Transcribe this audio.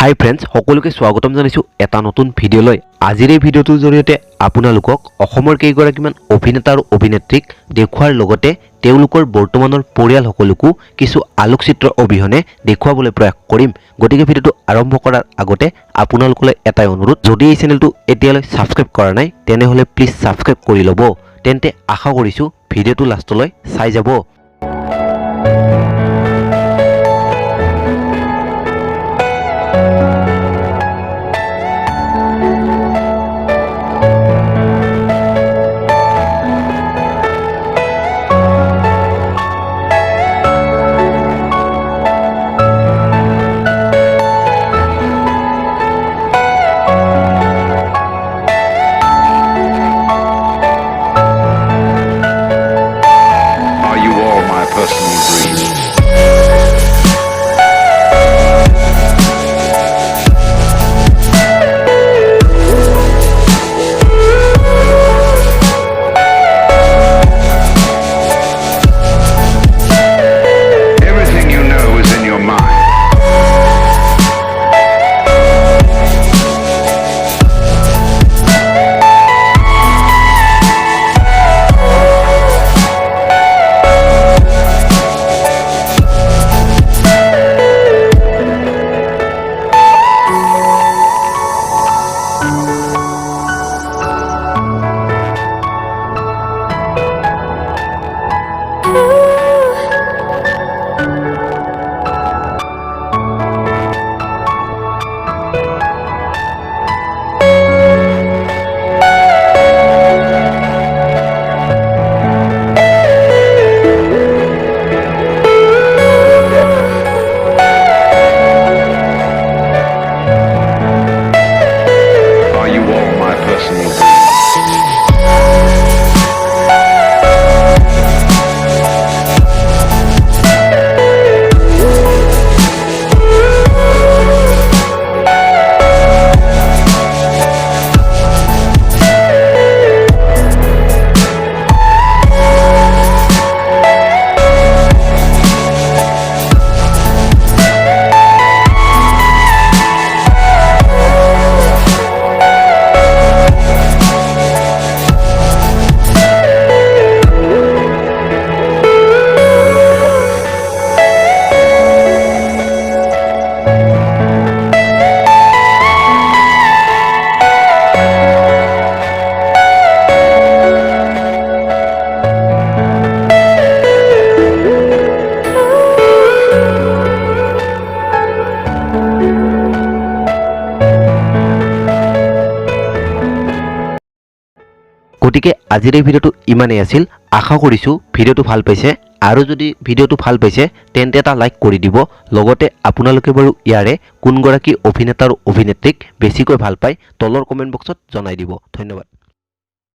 High friends, সকলোকে স্বাগতম জনাইছোঁ এটা নতুন ভিডিঅ'লৈ। আজিৰ এই ভিডিঅ'টোৰ জৰিয়তে আপোনালোকক অসমৰ কেইগৰাকীমান অভিনেতা আৰু অভিনেত্ৰীক দেখুৱাৰ লগতে তেওঁলোকৰ বৰ্তমানৰ পৰিয়াল সকলোকো কিছু আলোকচিত্ৰ অবিহনে দেখুৱাবলৈ প্ৰয়াস কৰিম। গতিকে ভিডিঅ'টো আৰম্ভ কৰাৰ আগতে আপোনালোকলৈ এটাই অনুৰোধ, যদি এই চেনেলটো এতিয়ালৈ ছাবস্ক্ৰাইব কৰা নাই তেনেহ'লে প্লিজ ছাবস্ক্ৰাইব কৰি ল'ব। তেন্তে আশা কৰিছোঁ ভিডিঅ'টো লাষ্টলৈ চাই যাব। গতিকে আজিৰ এই ভিডিঅ'টো ইমানেই আছিল। আশা কৰিছোঁ ভিডিঅ'টো ভাল পাইছে, আৰু যদি ভিডিঅ'টো ভাল পাইছে তেন্তে এটা লাইক কৰি দিব। লগতে আপোনালোকে বাৰু ইয়াৰে কোনগৰাকী অভিনেতা আৰু অভিনেত্ৰীক বেছিকৈ ভাল পায় তলৰ কমেণ্ট বক্সত জনাই দিব। ধন্যবাদ।